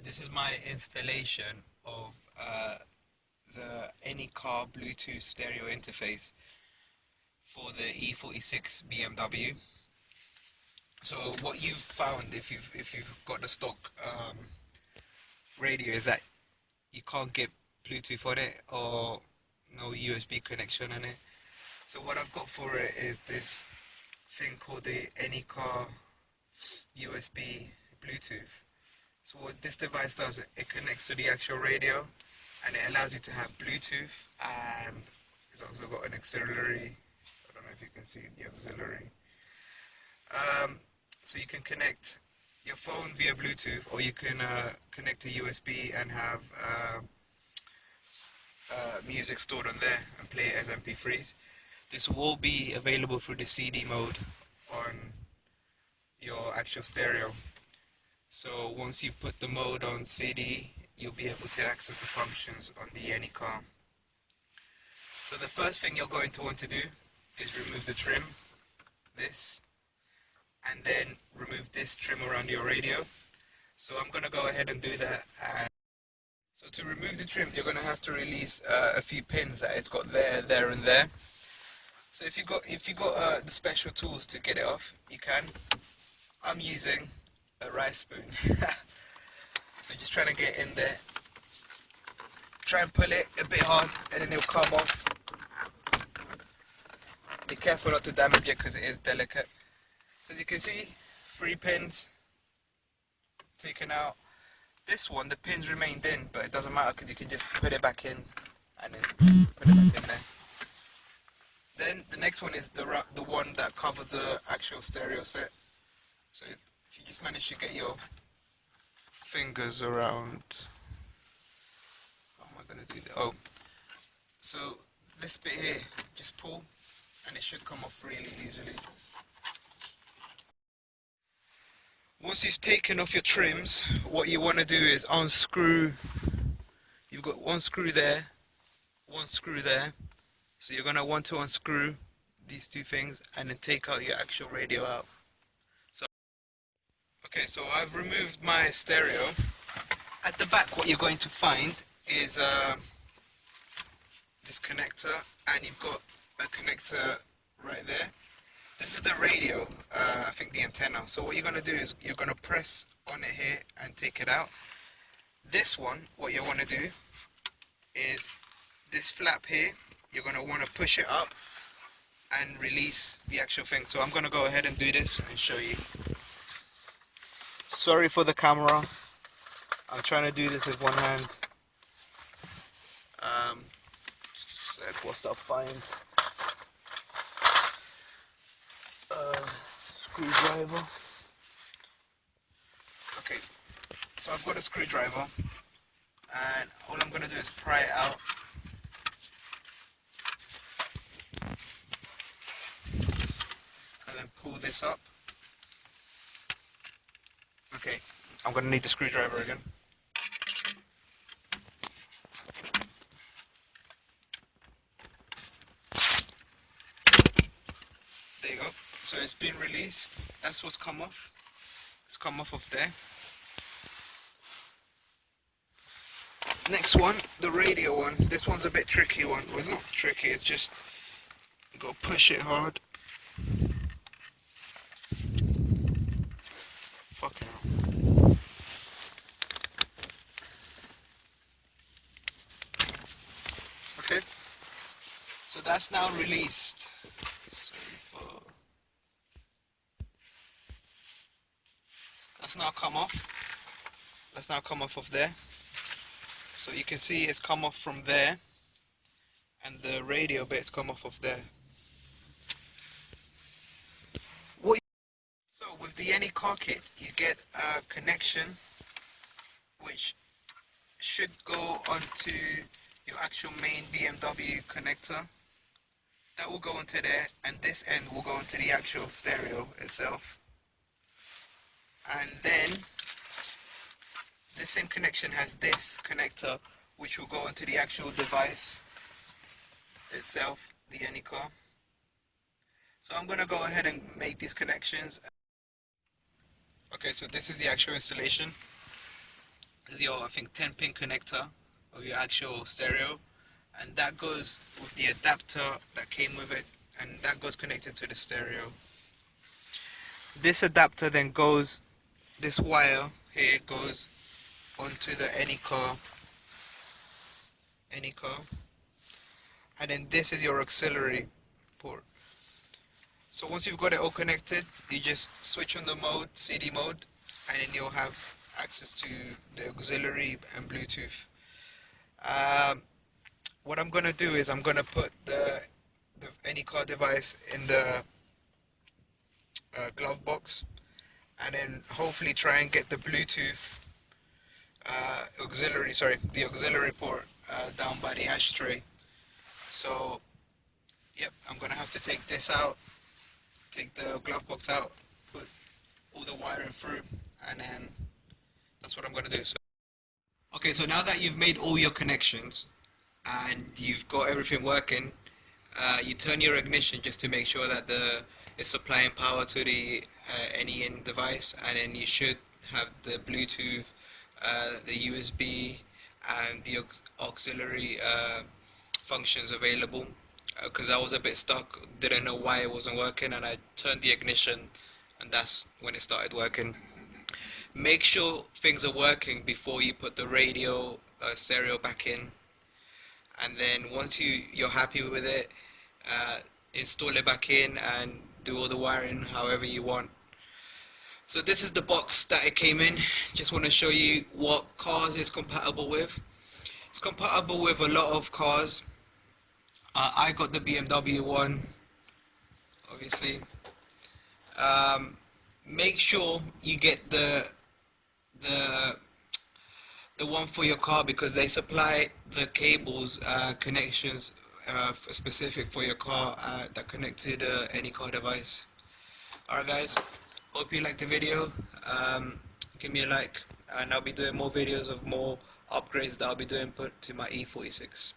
This is my installation of the anycar Bluetooth stereo interface for the E46 BMW. So what you've found if you've got the stock radio is that you can't get Bluetooth on it or no USB connection on it. So what I've got for it is this thing called the anycar USB Bluetooth. So what this device does, it connects to the actual radio and it allows you to have Bluetooth, and it's also got an auxiliary. I don't know if you can see the auxiliary. So you can connect your phone via Bluetooth, or you can connect to USB and have music stored on there and play it as MP3s. This will be available through the CD mode on your actual stereo. So once you put the mode on CD, you'll be able to access the functions on the anycar. So the first thing you're going to want to do is remove the trim, this, and then remove this trim around your radio. So I'm going to go ahead and do that. And so to remove the trim, you're going to have to release a few pins that it's got there, there, and there. So if you got the special tools to get it off, you can. I'm using a rice spoon. So just trying to get in there. Try and pull it a bit hard, and then it'll come off. Be careful not to damage it because it is delicate. As you can see, 3 pins taken out. This one, the pins remained in, but it doesn't matter because you can just put it back in and then put it back in there. Then the next one is the one that covers the actual stereo set. So if you just manage to get your fingers around, how am I going to do that? Oh, so this bit here, just pull and it should come off really easily. Once you've taken off your trims, what you want to do is unscrew. You've got one screw there, one screw there. So you're going to want to unscrew these two things and then take out your actual radio out. Okay, so I've removed my stereo. At the back, what you're going to find is this connector, and you've got a connector right there. This is the radio, I think the antenna. So what you're going to do is you're going to press on it here and take it out. This one, what you want to do is this flap here, you're going to want to push it up and release the actual thing. So I'm going to go ahead and do this and show you. Sorry for the camera. I'm trying to do this with one hand. What's I find? Screwdriver. Okay, so I've got a screwdriver, and all I'm going to do is pry it out. And then pull this up. Okay, I'm going to need the screwdriver again. There you go. So it's been released. That's what's come off. It's come off of there. Next one, the radio one. This one's a bit tricky one. Well, it's not tricky, it's just you got to push it hard. Fucking hell. Okay. So that's now released. That's now come off. That's now come off of there. So you can see it's come off from there, and the radio bit's come off of there. So with the anycar kit, you get a connection which should go onto your actual main BMW connector. That will go into there, and this end will go into the actual stereo itself. And then the same connection has this connector which will go into the actual device itself, the anycar. So I'm going to go ahead and make these connections. Okay, so this is the actual installation. This is your, I think, 10-pin connector of your actual stereo, and that goes with the adapter that came with it, and that goes connected to the stereo. This adapter then goes, this wire here goes onto the anycar, and then this is your auxiliary port. So once you've got it all connected, you just switch on the mode, CD mode, and then you'll have access to the auxiliary and Bluetooth. What I'm gonna do is I'm gonna put the anycar device in the glove box, and then hopefully try and get the Bluetooth the auxiliary port down by the ashtray. So, yep, I'm gonna have to take this out, take the glove box out, put all the wiring through, and then that's what I'm gonna do. So, okay, so now that you've made all your connections and you've got everything working, you turn your ignition just to make sure that it's supplying power to the any in device, and then you should have the Bluetooth, the USB, and the auxiliary functions available. Because I was a bit stuck, didn't know why it wasn't working, and I turned the ignition, and that's when it started working. Make sure things are working before you put the radio stereo back in, and then once you're happy with it, install it back in and do all the wiring however you want. So this is the box that it came in. Just want to show you what cars it's compatible with. It's compatible with a lot of cars. I got the BMW one, obviously. Make sure you get the the one for your car, because they supply the cables, connections specific for your car that connect to any car device. Alright guys, hope you liked the video. Give me a like, and I'll be doing more videos of more upgrades that I'll be doing put to my E46.